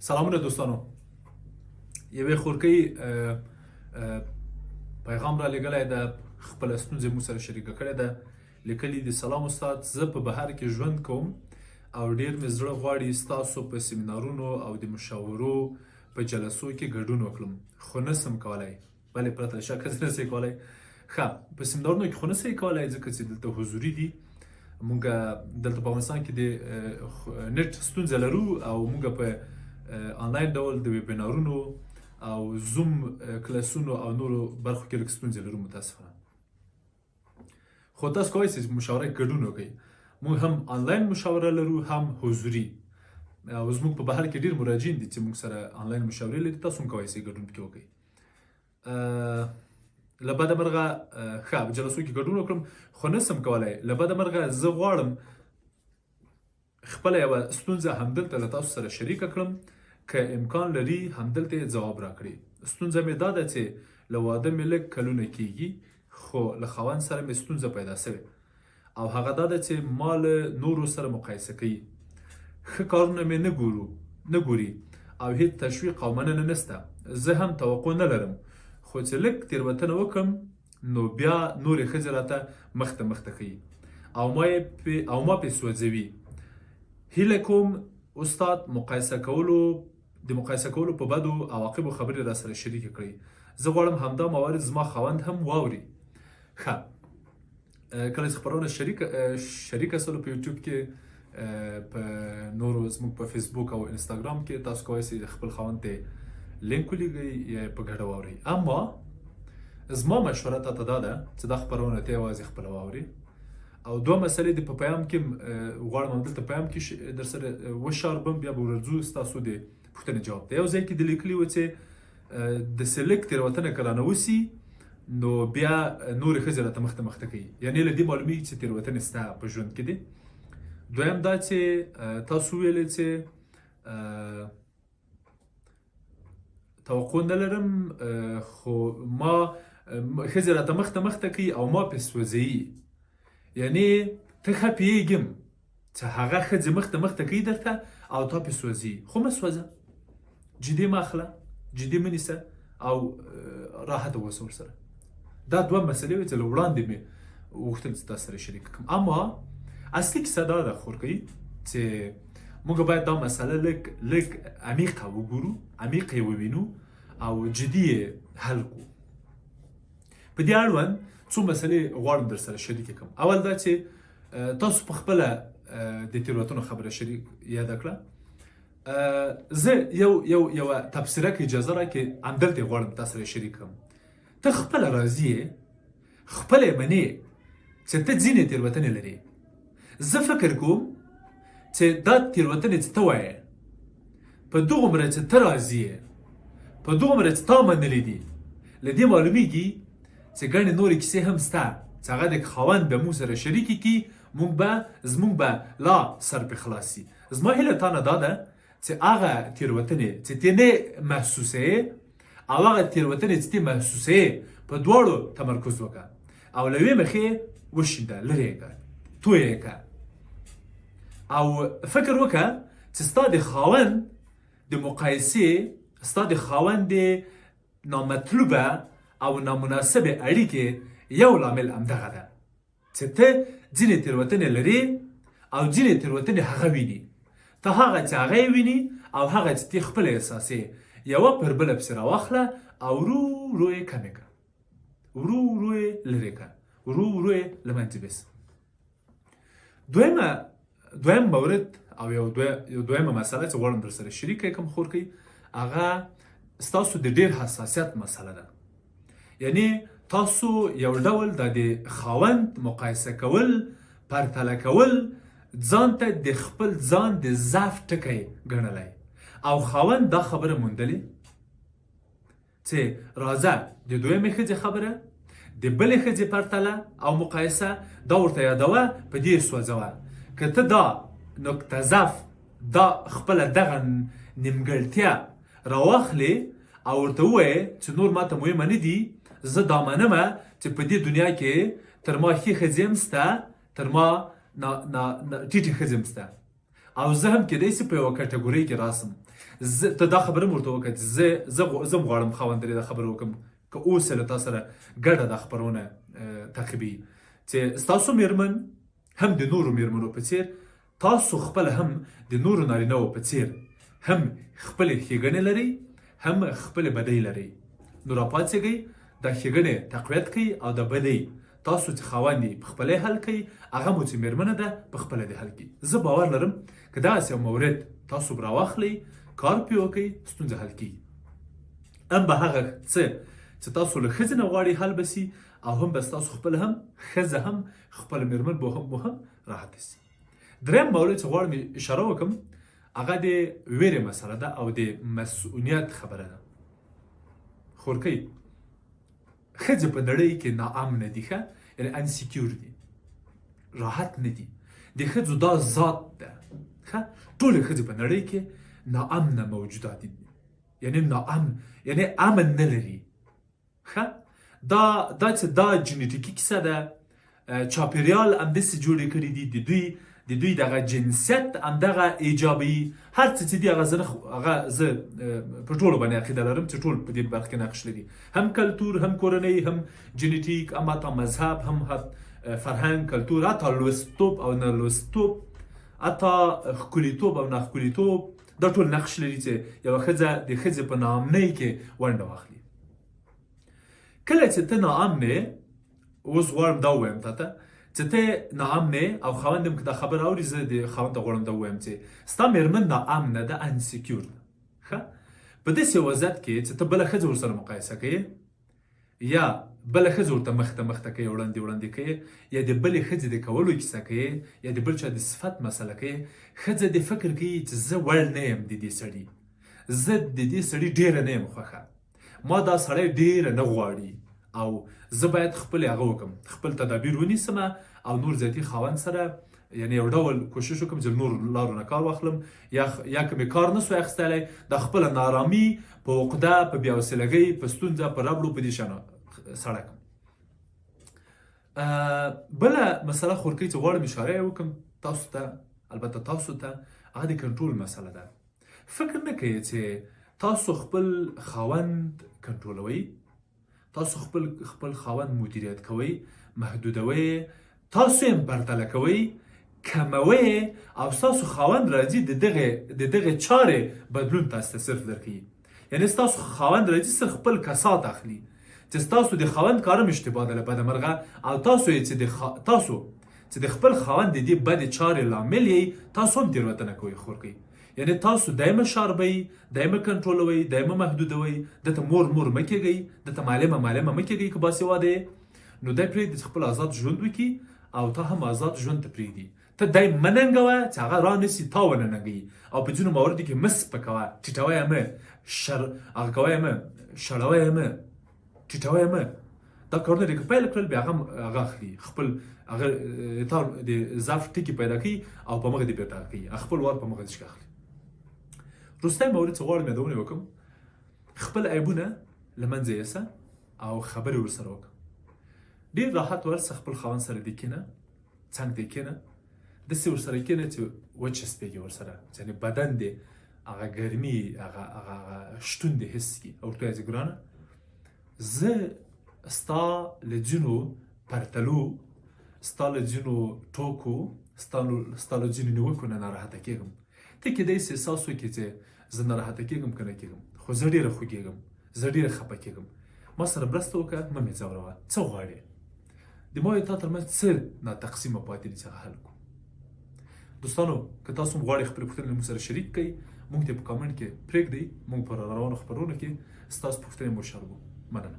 سلامونه دوستانو یوې خورکۍ پیغام را لېږلی ده خپله ستونزې مو سره شریکه کړې ده لیکلي دي سلام استاد زه په بهر کې ژوند کوم او ډېر مې زړه غواړي ستاسو په سیمینارونو او د مشاورو په جلسو کې ګډون وکړم خو نسم کولی بلې پرته له شکه زه نسئ کولی ښه په سیمینارونو کې خو نسئ کولی ځکه چې دلته حضوري دي موږ دلته په افغانستان کې د نت ستونزه لرو او موږ په آنلاین ډول د ویبینارونو او زوم کلاسونو او نورو برخو کې لږ ستونزې لرو متاسفانه خو تاسو کولی شئ چې مشاوره کې ګډون وکړئ موږ هم آنلاین مشاوره لرو هم حضوري او زموږ په بهر کې ډېر مراجعین دي چې موږ سره آنلاین مشاورې لري تاسو هم کولی شئ ګډون پکې وکړئ له بده مرغه ښه په جلسو کې ګډون وکړم خو نسم کولی له بده مرغه زه غواړم خپله یوه ستونزه همدلته له تاسو سره شریکه کړم که امکان لري همدلته یې ځواب راکړي ستونزه مې دا ده چې له واده مې لږ کلونه کیږي خو له خاوند سره مې ستونزه پیدا سوې او هغه دا ده چې ما له نورو سره مقایسه کوي ښه کارونه مې نه ګوري او هیڅ تشویق او مننه نسته زه هم توقع نه لرم خو چې لږ تېروتنه وکړم نو بیا نورې ښځې راته مخته ښیي او ما پې سوځوي هیله کوم استاد د مقایسه کولو په بدو عواقبو خبرې را سره شریکې کړئ زه غواړم همدا موارد زما خاوند هم واوري ښه کله چې خپرونه شریکه سولو په یوټیوب کې په نورو زموږ په فیسبوک او انستاګرام کې تاسو کولی شئ خپل خاوند ته لینک ولیږئ یا په ګډه واورئ اما زما مشوره تاته دا ده چې دا خپرونه ته یوازې خپله واوري او دوه مسلې د په پیام کې غواړم همدلته پیام کې در سره وشاربم بیا به ورځو ستاسو د پوښتنې جواب ته یو ځای کې د لیکلي و چې داسې لږ تېروتنه که رانه وسي نو بیا نورې ښځې راته مخته کوي یعنې له دې معلومیږي چې تېروتنې ستا په ژوند کې دي دویم دا چې تاسو ویلې چې توقع نه لرم خو ما ښځې راته مخته کوي او ما پې سوځوي یعنی ته ښه پوهېږم چې هغه ښځې مخته کوي درته او تا پې سوځي خو مه سوځه جدي مه اخله جدي مه نیسه او راحته اوسه ورسره دا دوه مسلې وې چې له وړاندې مې غوښتل چې تاسو سره شریک کړم اما اصلي کیسه دا ده خورکۍ چې موږ باید دا مسله لږ عمیقه وګورو عمیقه یې ووینو او جدي یې حل کړو په دې اړوند څو مسلې غواړم در سره شریکې کړم اول دا چې تاسو په خپله د تېروتنو خبره یاده کړه زه یوه تبصره کې اجازه راکړې همدلته یې غواړم تا سره شریک کړم ته خپله راضي یې خپله یې منې چې ته ځینې تېروتنې لرې زه فکر کوم چې دا تېروتنې چې ته وایې په دومره چې ته راضي یې په دومره چې تا منلې دي له دې معلومیږي چې ګڼې نورې کیسې هم سته چې هغه د خاوند به موږ سره شریکې کړي زموږ به لا سر پې خلاص شي زما هیله تا نه دا ده چې هغه تېروتنې چې ته نه محسوسوې او هغه تېروتنې چې ته محسوسوې په دواړو تمرکز وکړه او له یوې مخې وشینده لرې یې کړه توی یې کړه او فکر وکړه چې ستا د خاوند د مقایسې ستا د خاوند د نامطلوبه او نامناسبه اړیکې یو لامل همدغه ده چې ته ځینې تېروتنې لرې او ځینې تېروتنې هغه ویني ته هغه چې هغه یې ویني او هغه چې ته خپله احساسې یوه پر بله پسې راواخله او ورو یې کمې کړه ورو یې لرې کړه ورو یې له منځه یوسه دویم مورد او یو دویمه مسله چې غواړم در سره شریکه کړم خورکۍ هغه ستاسو د ډېر حساسیت مسله ده یعنی تاسو یو ډول د خاوند مقایسه کول پرتله کول ځان ته د خپل ځان د ضعف ټکی ګڼلی او خاوند دا خبره موندلې چې راځه د دویمې ښځې خبره د بلې ښځې پرتله او مقایسه دا ورته یادوه په دې سوځوه که ته دا نقطه ضعف دا خپله دغه نیمګړتیا راواخلې او ورته ووایې چې نور ماته مهمه نه دي زه دا منمه چې په دې دنیا کې تر ما ښې ښځې هم شته تر ما ټیټې ښځې هم شته او زه هم کېدای سي په یوه کټګورۍ کې راسم. ته دا خبره مې ورته وکړه چې زه هم غواړم خاوند درې دا خبره وکړم که اوس یې له تا سره ګډه دا خپرونه تعقیبوي چې ستاسو میرمن هم د نورو میرمنو په څېر تاسو خپله هم د نورو نارینهو په څېر هم خپلې ښېګڼې لرئ هم خپلې بدۍ لرئ. نو راپاڅېږئ دا ښېګڼې تقویت کوئ او د بدۍ تاسو چې خاوند یې په خپله حل کوئ هغه مو چې میرمنه ده په خپله دې حل کوي. زه باور لرم که دغسې یو مورد تاسو به راواخلئ کار پرې وکئ ستونزه حل کیږي. هم به هغه څه چې تاسو له ښځې نه غواړئ حل به سي او هم به ستاسو خپله هم ښځه هم خپله میرمن به هم راحته سي. دریم مورد چې غواړم اشاره وکړم هغه د ویرې مسله ده او د مسؤلیت خبره ده. خورکۍ ښځې په نړۍ کې ناامنه دي ښه یعنې انسیکیور دي راحت نه دي. د ښځو دا ذات ده ښه ټولې ښځې په نړۍ کې ناامنه موجودات دي یعنې ناامن یعنې امن نه لري ښه دا چې دا جنیټیکي کیسه ده چاپېریال همداسې جوړې کړي دي د دوی دغه جنسیت همدغه ایجابي هر څه چې دي هغه زه په ټولو باندې عقیده لرم چې ټول په دې برخه کې نقش لري هم کلتور هم کورنۍ هم جنیټیک هم حتی مذهب هم فرهنګ کلتور حتی لوستوب او نه لوستوب حتی ښکلیتوب او ناښکلیتوب دا ټول نقش لري چې یوه ښځه د ښځې په ناامنۍ کې ونډه واخلي. کله چې ته ناامنې اوس غواړم دا ووایم تا ته چې ته ناامنې او خاوند هم که دا خبره اوري زه د خاوند ته غواړم دا ووایم چې ستا میرمن ناامنه ده انسیکیور ده ښه په داسې وضعیت کې چې ته بله ښځه ورسره مقایسه کوې یا بله ښځه ورته مخته کوې وړاندې کوې یا د بلې ښځې د کولو کیسه کوې یا د بل چا د صفت مسله کوې ښځه د فکر کوي چې زه وړ نه یم د دې سړي زه د دې سړي ډېره نه یم خوښه ما دا سړی ډېره نه غواړي او زه باید خپل هغه وکړم خپل تدابیر ونیسم او نور زیاتي خاوند سره یعنی یو ډول کوشش وکړم چې نور لارو نه کار واخلم یا که مې کار نسو اخیستلی د خپله نارامي په عقده په بېحوصلګۍ په ستونزه په ربړو په دې شیانو سړه کړم. بله مسله خورکۍ چې غواړم اشاره یې وکړم تاسو ته البته تاسو ته هغه د کنټرول مسله ده. فکر نه کوئ چې تاسو خپل خاوند کنټرولوئ تاسو خپل خاوند مدیریت کوئ محدودوئ تاسو یې پرتله کوئ کموئ او ستاسو خاوند راځي د دغې چارې بدلون تاسو ته صرف درکوي یعنې ستاسو خاوند راځي صرف خپل کسات اخلي چې ستاسو د خاوند کارم اشتباه ده له بده مرغه او تاسو چې د خپل خاوند د دې بدې چارې لامل یې تاسو هم تېروتنه کوئ خورکۍ یعنی تاسو دایمه شاربئ دایمه کنټرولوئ دایمه محدودوئ دته مور مه کېږئ دته معلمه مه کېږئ که باسواده یې نو دی پرېږدي چې خپل آزاد ژوند وکړي او تا هم آزاد ژوند ته پرېږدي ته دی مه ننګوه چې هغه رانیسي تا ونه ننګوي او په ځینو مواردو کې مه سپکوه ټیټوه یې مه هغه کوه یې مه شړوه یې مه ټیټوه یې مه دا کارونه دې که پیل کړل بیا هغه اخلي خپل هغه د ضعف ټکي پیدا کوي او په مخه دې بېرته کوي خپل وار په مخه دې اخلي. وروستی مورد چې غواړم یادونه وکړم خپل عیبونه له منځه یوسه او خبرې ورسره وکړه. ډېر راحت ورسه خپل خاوند سره دې کښېنه څنګ ته یې کښېنه داسې ورسره کښېنه چې وچسپېږي ورسره یعنې بدن دې هغه ګرمي هغه شتون دې حس کړي او ورته وایي چې ګرانه زه ستا له ځینو پرتلو ستا له ځینو ټوکو ستا له ځینو نیوکو نه ناراحته کېږم ته کېدای سي احساس وکړې چې زه ناراحته کېږم که نه کېږم خو زه ډېره خوږېږم زه ډېره خفه کېږم ما سره مرسته وکړه مه مې ځوروه څه غواړې د ما او تا ترمنځ څه ناتقسیمه پاتې دي چې هغه حل کړو. دوستانو که تاسو هم غواړئ خپلې پوښتنې موږ سره شریک کړئ موږ ته په کامنټ کې پرېږدئ موږ په روانو خپرونو کې ستاسو پوښتنې مشابه مننه.